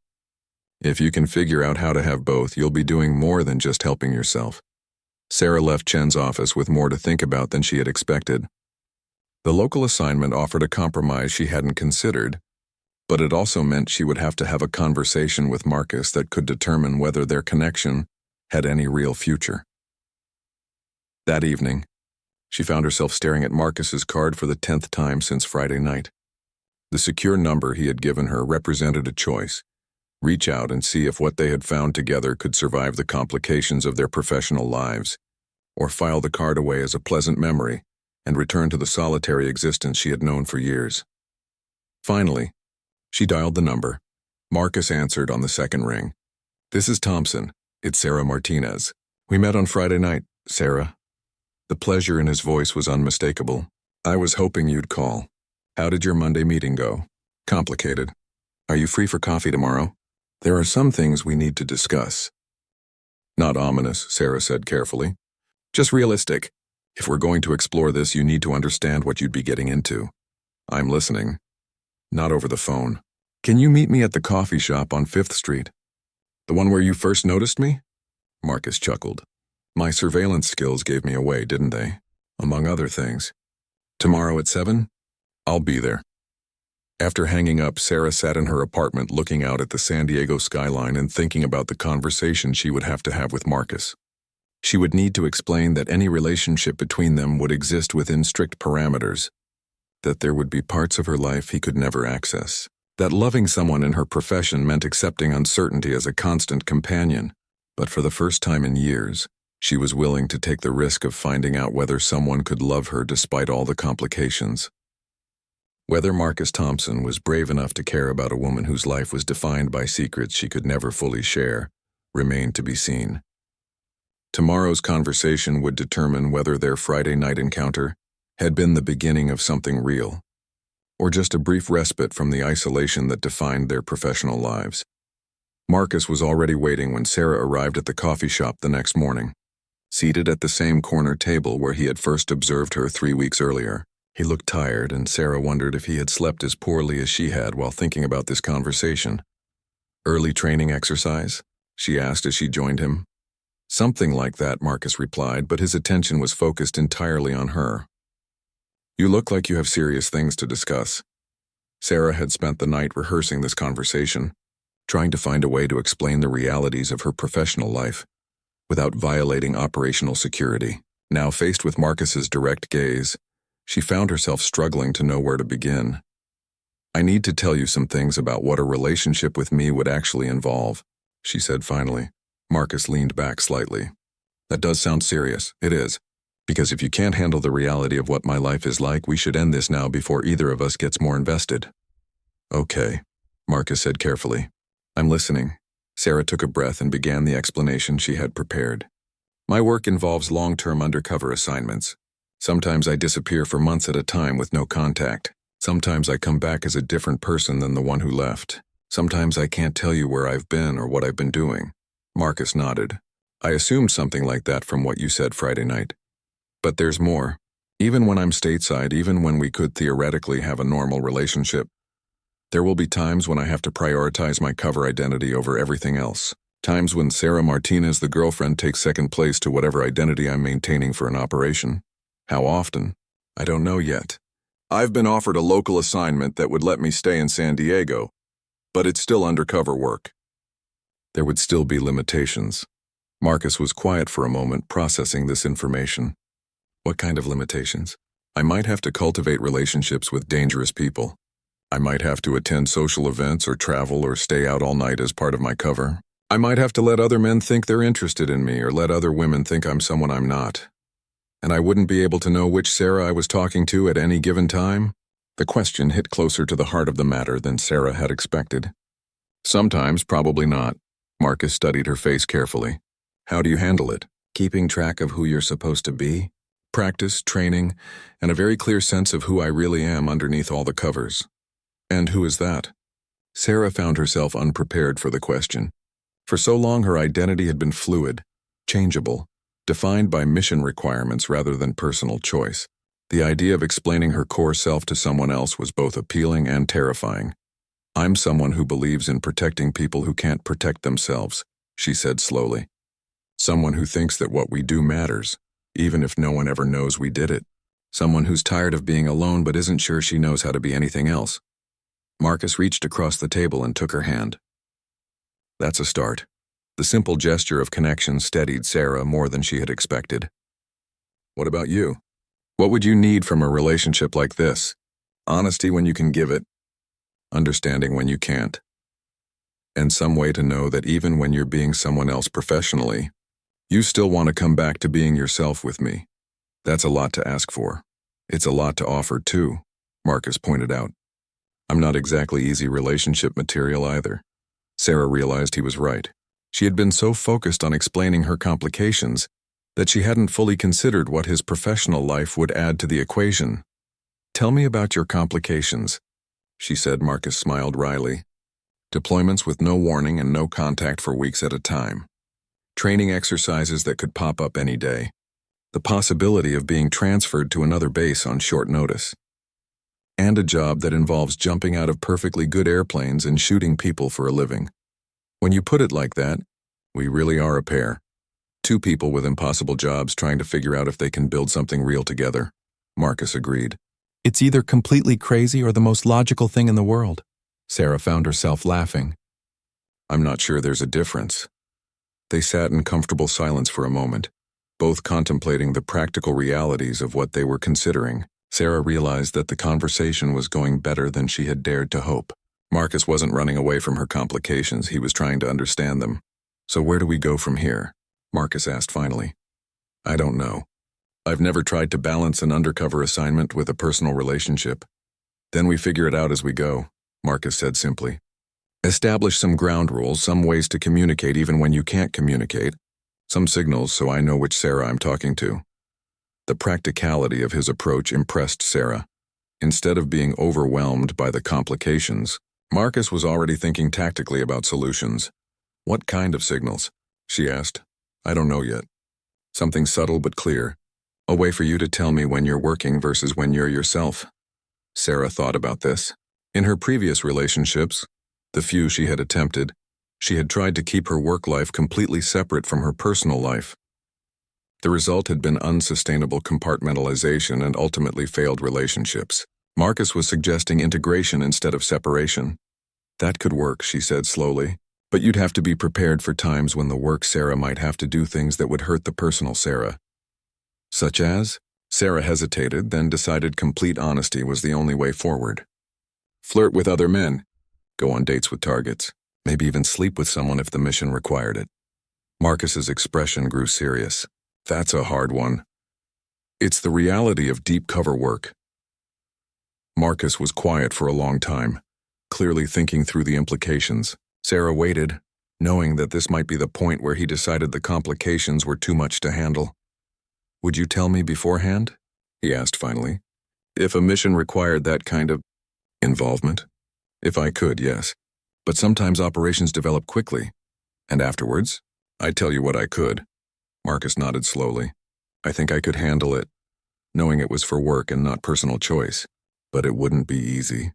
If you can figure out how to have both, you'll be doing more than just helping yourself. Sarah left Chen's office with more to think about than she had expected. The local assignment offered a compromise she hadn't considered, but it also meant she would have to have a conversation with Marcus that could determine whether their connection had any real future. That evening, she found herself staring at Marcus's card for the 10th time since Friday night. The secure number he had given her represented a choice. Reach out and see if what they had found together could survive the complications of their professional lives, or file the card away as a pleasant memory and return to the solitary existence she had known for years. Finally, she dialed the number. Marcus answered on the second ring. This is Thompson. It's Sarah Martinez. We met on Friday night, Sarah. The pleasure in his voice was unmistakable. I was hoping you'd call. How did your Monday meeting go? Complicated. Are you free for coffee tomorrow? There are some things we need to discuss. Not ominous, Sarah said carefully. Just realistic. If we're going to explore this, you need to understand what you'd be getting into. I'm listening. Not over the phone. Can you meet me at the coffee shop on 5th Street? The one where you first noticed me? Marcus chuckled. My surveillance skills gave me away, didn't they? Among other things. Tomorrow at 7? I'll be there. After hanging up, Sarah sat in her apartment looking out at the San Diego skyline and thinking about the conversation she would have to have with Marcus. She would need to explain that any relationship between them would exist within strict parameters, that there would be parts of her life he could never access, that loving someone in her profession meant accepting uncertainty as a constant companion, but for the first time in years, she was willing to take the risk of finding out whether someone could love her despite all the complications. Whether Marcus Thompson was brave enough to care about a woman whose life was defined by secrets she could never fully share remained to be seen. Tomorrow's conversation would determine whether their Friday night encounter had been the beginning of something real, or just a brief respite from the isolation that defined their professional lives. Marcus was already waiting when Sarah arrived at the coffee shop the next morning. Seated at the same corner table where he had first observed her 3 weeks earlier, he looked tired, and Sarah wondered if he had slept as poorly as she had while thinking about this conversation. "Early training exercise?" she asked as she joined him. "Something like that," Marcus replied, but his attention was focused entirely on her. "You look like you have serious things to discuss." Sarah had spent the night rehearsing this conversation, trying to find a way to explain the realities of her professional life without violating operational security. Now faced with Marcus's direct gaze, she found herself struggling to know where to begin. "I need to tell you some things about what a relationship with me would actually involve," she said finally. Marcus leaned back slightly. "That does sound serious." "It is. Because if you can't handle the reality of what my life is like, we should end this now before either of us gets more invested." "Okay," Marcus said carefully. "I'm listening." Sarah took a breath and began the explanation she had prepared. "My work involves long-term undercover assignments. Sometimes I disappear for months at a time with no contact. Sometimes I come back as a different person than the one who left. Sometimes I can't tell you where I've been or what I've been doing." Marcus nodded. "I assumed something like that from what you said Friday night. But there's more. Even when I'm stateside, even when we could theoretically have a normal relationship, there will be times when I have to prioritize my cover identity over everything else. Times when Sarah Martinez, the girlfriend, takes second place to whatever identity I'm maintaining for an operation. How often? I don't know yet. I've been offered a local assignment that would let me stay in San Diego, but it's still undercover work. There would still be limitations." Marcus was quiet for a moment, processing this information. "What kind of limitations?" "I might have to cultivate relationships with dangerous people. I might have to attend social events or travel or stay out all night as part of my cover. I might have to let other men think they're interested in me or let other women think I'm someone I'm not. And I wouldn't be able to know which Sarah I was talking to at any given time." The question hit closer to the heart of the matter than Sarah had expected. "Sometimes, probably not." Marcus studied her face carefully. "How do you handle it? Keeping track of who you're supposed to be? Practice, training, and a very clear sense of who I really am underneath all the covers." "And who is that?" Sarah found herself unprepared for the question. For so long her identity had been fluid, changeable, defined by mission requirements rather than personal choice. The idea of explaining her core self to someone else was both appealing and terrifying. "I'm someone who believes in protecting people who can't protect themselves," she said slowly. "Someone who thinks that what we do matters, even if no one ever knows we did it. Someone who's tired of being alone but isn't sure she knows how to be anything else." Marcus reached across the table and took her hand. "That's a start." The simple gesture of connection steadied Sarah more than she had expected. "What about you? What would you need from a relationship like this? Honesty when you can give it, understanding when you can't, and some way to know that even when you're being someone else professionally, you still want to come back to being yourself with me. That's a lot to ask for. It's a lot to offer, too," Marcus pointed out. "I'm not exactly easy relationship material either." Sarah realized he was right. She had been so focused on explaining her complications that she hadn't fully considered what his professional life would add to the equation. "Tell me about your complications," she said. Marcus smiled wryly. "Deployments with no warning and no contact for weeks at a time. Training exercises that could pop up any day. The possibility of being transferred to another base on short notice. And a job that involves jumping out of perfectly good airplanes and shooting people for a living. When you put it like that, we really are a pair. Two people with impossible jobs trying to figure out if they can build something real together." Marcus agreed. "It's either completely crazy or the most logical thing in the world." Sarah found herself laughing. "I'm not sure there's a difference." They sat in comfortable silence for a moment, both contemplating the practical realities of what they were considering. Sarah realized that the conversation was going better than she had dared to hope. Marcus wasn't running away from her complications, he was trying to understand them. "So where do we go from here?" Marcus asked finally. "I don't know. I've never tried to balance an undercover assignment with a personal relationship. Then we figure it out as we go," Marcus said simply. "Establish some ground rules, some ways to communicate even when you can't communicate, some signals so I know which Sarah I'm talking to." The practicality of his approach impressed Sarah. Instead of being overwhelmed by the complications, Marcus was already thinking tactically about solutions. "What kind of signals?" she asked. "I don't know yet. Something subtle but clear. A way for you to tell me when you're working versus when you're yourself." Sarah thought about this. In her previous relationships, the few she had attempted, she had tried to keep her work life completely separate from her personal life. The result had been unsustainable compartmentalization and ultimately failed relationships. Marcus was suggesting integration instead of separation. "That could work," she said slowly, "but you'd have to be prepared for times when the work Sarah might have to do things that would hurt the personal Sarah." "Such as?" Sarah hesitated, then decided complete honesty was the only way forward. "Flirt with other men, go on dates with targets, maybe even sleep with someone if the mission required it." Marcus's expression grew serious. "That's a hard one. It's the reality of deep cover work." Marcus was quiet for a long time, clearly thinking through the implications. Sarah waited, knowing that this might be the point where he decided the complications were too much to handle. "Would you tell me beforehand?" he asked finally. "If a mission required that kind of involvement?" "If I could, yes. But sometimes operations develop quickly. And afterwards, I'd tell you what I could." Marcus nodded slowly. "I think I could handle it, knowing it was for work and not personal choice. But it wouldn't be easy."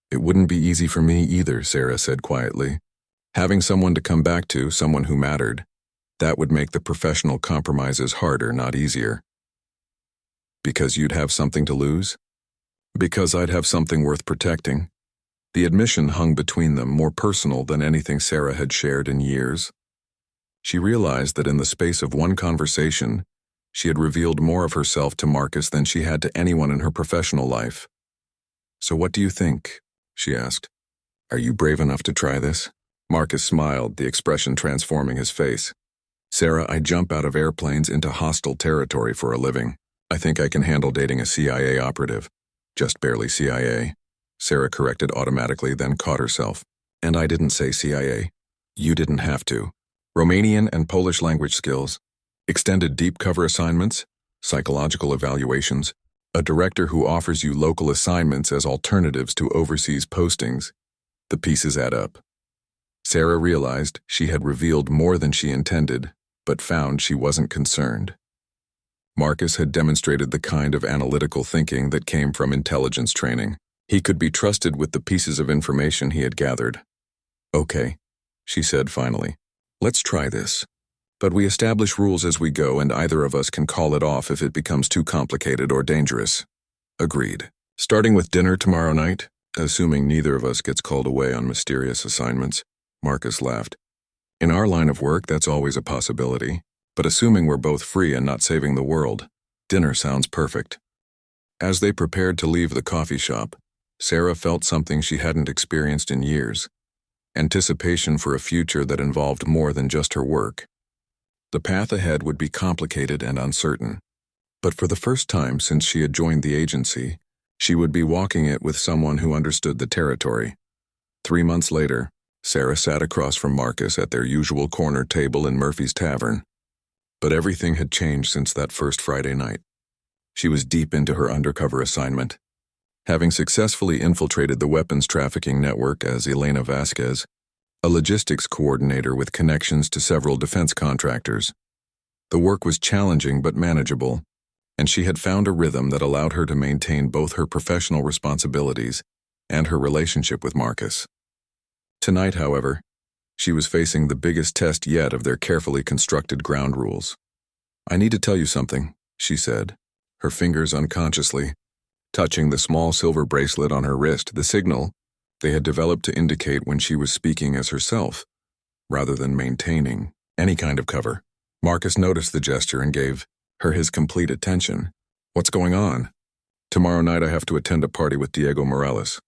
"It wouldn't be easy for me either," Sarah said quietly. "Having someone to come back to, someone who mattered, that would make the professional compromises harder, not easier." "Because you'd have something to lose?" "Because I'd have something worth protecting." The admission hung between them, more personal than anything Sarah had shared in years. She realized that in the space of one conversation, she had revealed more of herself to Marcus than she had to anyone in her professional life. "So what do you think?" she asked. "Are you brave enough to try this?" Marcus smiled, the expression transforming his face. "Sarah, I jump out of airplanes into hostile territory for a living. I think I can handle dating a CIA operative. Just barely CIA." Sarah corrected automatically, then caught herself. "And I didn't say CIA. You didn't have to. Romanian and Polish language skills, extended deep cover assignments, psychological evaluations, a director who offers you local assignments as alternatives to overseas postings. The pieces add up." Sarah realized she had revealed more than she intended, but found she wasn't concerned. Marcus had demonstrated the kind of analytical thinking that came from intelligence training. He could be trusted with the pieces of information he had gathered. "Okay," she said finally. "Let's try this. But we establish rules as we go, and either of us can call it off if it becomes too complicated or dangerous." "Agreed. Starting with dinner tomorrow night, assuming neither of us gets called away on mysterious assignments." Marcus laughed. "In our line of work, that's always a possibility. But assuming we're both free and not saving the world, dinner sounds perfect." As they prepared to leave the coffee shop, Sarah felt something she hadn't experienced in years: anticipation for a future that involved more than just her work. The path ahead would be complicated and uncertain, but for the first time since she had joined the agency, she would be walking it with someone who understood the territory. 3 months later, Sarah sat across from Marcus at their usual corner table in Murphy's Tavern. But everything had changed since that first Friday night. She was deep into her undercover assignment. Having successfully infiltrated the weapons trafficking network as Elena Vasquez, a logistics coordinator with connections to several defense contractors. The work was challenging but manageable, and she had found a rhythm that allowed her to maintain both her professional responsibilities and her relationship with Marcus. Tonight, however, she was facing the biggest test yet of their carefully constructed ground rules. "I need to tell you something," she said, her fingers unconsciously touching the small silver bracelet on her wrist, the signal they had developed to indicate when she was speaking as herself, rather than maintaining any kind of cover. Marcus noticed the gesture and gave her his complete attention. "What's going on?" "Tomorrow night I have to attend a party with Diego Morales.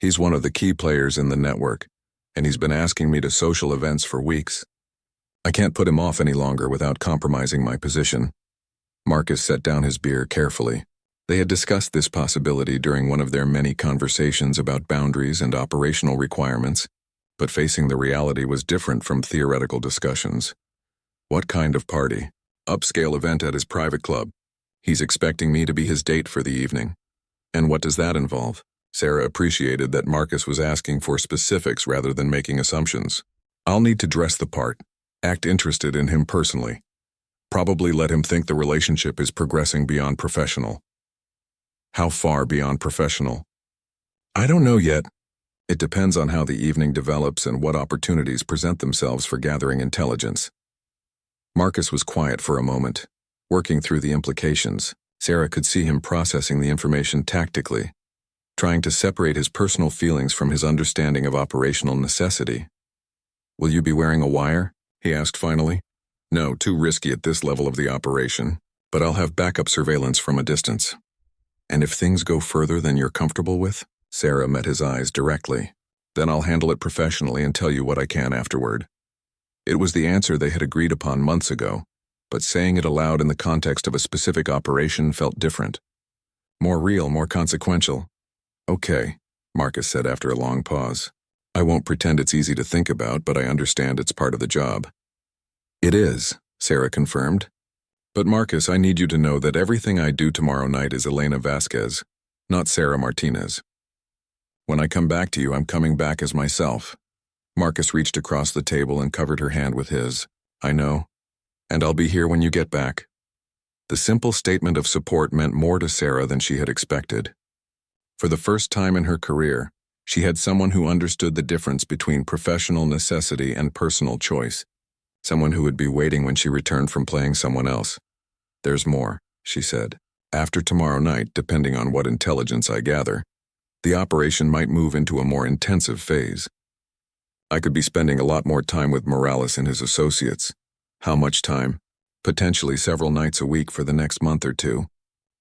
He's one of the key players in the network, and he's been asking me to social events for weeks. I can't put him off any longer without compromising my position." Marcus set down his beer carefully. They had discussed this possibility during one of their many conversations about boundaries and operational requirements, but facing the reality was different from theoretical discussions. "What kind of party?" "Upscale event at his private club. He's expecting me to be his date for the evening." And what does that involve? Sarah appreciated that Marcus was asking for specifics rather than making assumptions. I'll need to dress the part, act interested in him personally. Probably let him think the relationship is progressing beyond professional. How far beyond professional? I don't know yet. It depends on how the evening develops and what opportunities present themselves for gathering intelligence. Marcus was quiet for a moment, working through the implications. Sarah could see him processing the information tactically, trying to separate his personal feelings from his understanding of operational necessity. Will you be wearing a wire? He asked finally. No, too risky at this level of the operation, but I'll have backup surveillance from a distance. And if things go further than you're comfortable with? Sarah met his eyes directly. Then I'll handle it professionally and tell you what I can afterward. It was the answer they had agreed upon months ago, but saying it aloud in the context of a specific operation felt different. More real, more consequential. Okay, Marcus said after a long pause. I won't pretend it's easy to think about, but I understand it's part of the job. It is, Sarah confirmed. But Marcus, I need you to know that everything I do tomorrow night is Elena Vasquez, not Sarah Martinez. When I come back to you, I'm coming back as myself. Marcus reached across the table and covered her hand with his. I know. And I'll be here when you get back. The simple statement of support meant more to Sarah than she had expected. For the first time in her career, she had someone who understood the difference between professional necessity and personal choice. Someone who would be waiting when she returned from playing someone else. There's more, she said. After tomorrow night, depending on what intelligence I gather, the operation might move into a more intensive phase. I could be spending a lot more time with Morales and his associates. How much time? Potentially several nights a week for the next month or two.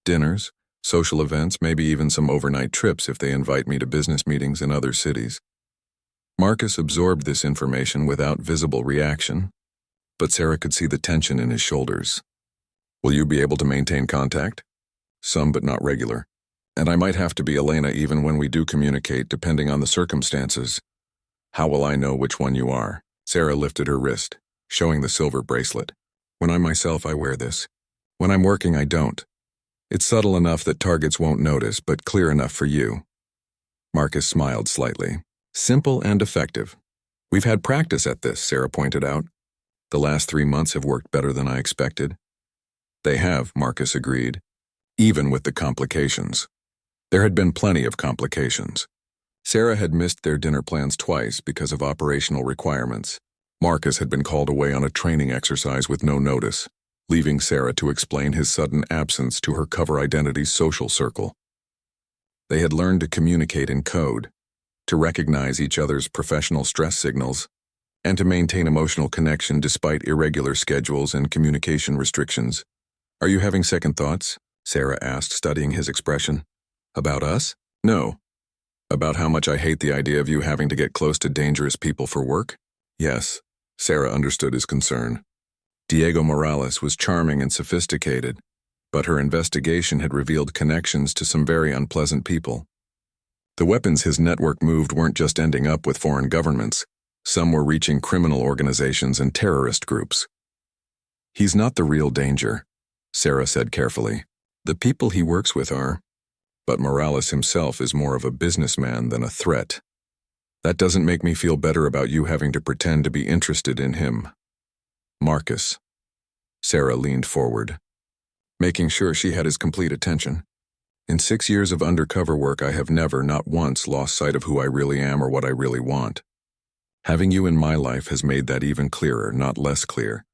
Dinners, social events, maybe even some overnight trips if they invite me to business meetings in other cities. Marcus absorbed this information without visible reaction, but Sarah could see the tension in his shoulders. Will you be able to maintain contact? Some, but not regular. And I might have to be Elena even when we do communicate, depending on the circumstances. How will I know which one you are? Sarah lifted her wrist, showing the silver bracelet. When I'm myself, I wear this. When I'm working, I don't. It's subtle enough that targets won't notice, but clear enough for you. Marcus smiled slightly. Simple and effective. We've had practice at this, Sarah pointed out. The last 3 months have worked better than I expected. They have, Marcus agreed, even with the complications. There had been plenty of complications. Sarah had missed their dinner plans twice because of operational requirements. Marcus had been called away on a training exercise with no notice, leaving Sarah to explain his sudden absence to her cover identity's social circle. They had learned to communicate in code, to recognize each other's professional stress signals, and to maintain emotional connection despite irregular schedules and communication restrictions. Are you having second thoughts? Sarah asked, studying his expression. About us? No. About how much I hate the idea of you having to get close to dangerous people for work? Yes. Sarah understood his concern. Diego Morales was charming and sophisticated, but her investigation had revealed connections to some very unpleasant people. The weapons his network moved weren't just ending up with foreign governments. Some were reaching criminal organizations and terrorist groups. He's not the real danger, Sarah said carefully. The people he works with are. But Morales himself is more of a businessman than a threat. That doesn't make me feel better about you having to pretend to be interested in him. Marcus. Sarah leaned forward, making sure she had his complete attention. In 6 years of undercover work, I have never, not once, lost sight of who I really am or what I really want. Having you in my life has made that even clearer, not less clear.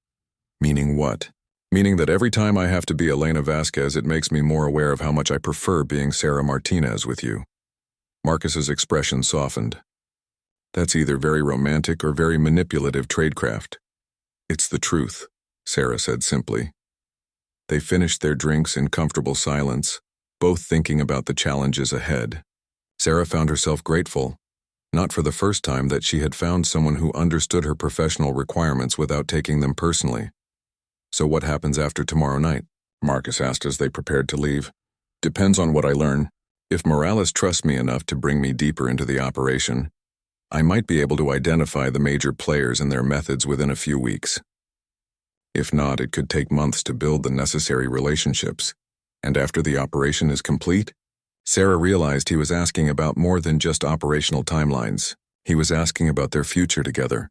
Meaning what? Meaning that every time I have to be Elena Vasquez, it makes me more aware of how much I prefer being Sarah Martinez with you. Marcus's expression softened. That's either very romantic or very manipulative tradecraft. It's the truth, Sarah said simply. They finished their drinks in comfortable silence, both thinking about the challenges ahead. Sarah found herself grateful, not for the first time, that she had found someone who understood her professional requirements without taking them personally. So what happens after tomorrow night? Marcus asked as they prepared to leave. Depends on what I learn. If Morales trusts me enough to bring me deeper into the operation, I might be able to identify the major players and their methods within a few weeks. If not, it could take months to build the necessary relationships. And after the operation is complete, Sarah realized he was asking about more than just operational timelines. He was asking about their future together,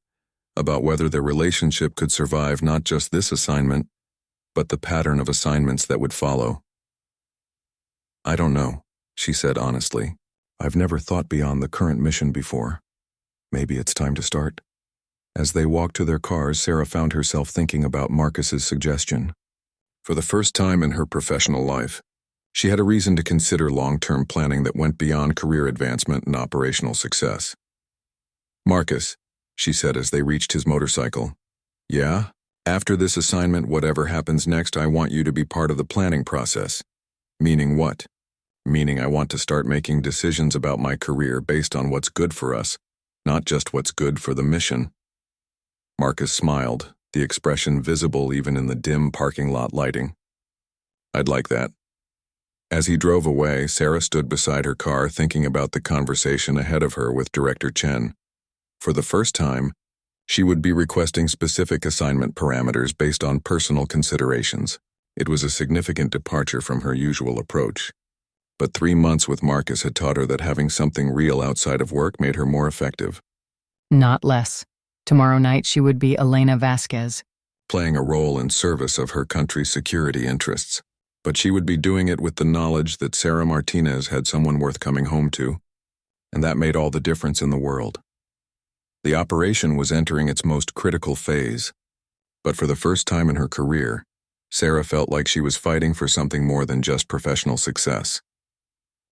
about whether their relationship could survive not just this assignment, but the pattern of assignments that would follow. "I don't know," she said honestly. "I've never thought beyond the current mission before. Maybe it's time to start." As they walked to their cars, Sarah found herself thinking about Marcus's suggestion. For the first time in her professional life, she had a reason to consider long-term planning that went beyond career advancement and operational success. "Marcus," she said as they reached his motorcycle. "Yeah? After this assignment, whatever happens next, I want you to be part of the planning process." "Meaning what?" "Meaning I want to start making decisions about my career based on what's good for us, not just what's good for the mission." Marcus smiled, the expression visible even in the dim parking lot lighting. "I'd like that." As he drove away, Sarah stood beside her car thinking about the conversation ahead of her with Director Chen. For the first time, she would be requesting specific assignment parameters based on personal considerations. It was a significant departure from her usual approach. But 3 months with Marcus had taught her that having something real outside of work made her more effective. Not less. Tomorrow night she would be Elena Vasquez. Playing a role in service of her country's security interests. But she would be doing it with the knowledge that Sarah Martinez had someone worth coming home to. And that made all the difference in the world. The operation was entering its most critical phase. But for the first time in her career, Sarah felt like she was fighting for something more than just professional success.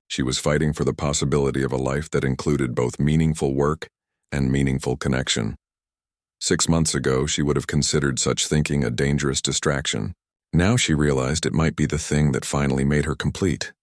She was fighting for the possibility of a life that included both meaningful work and meaningful connection. 6 months ago, she would have considered such thinking a dangerous distraction. Now she realized it might be the thing that finally made her complete.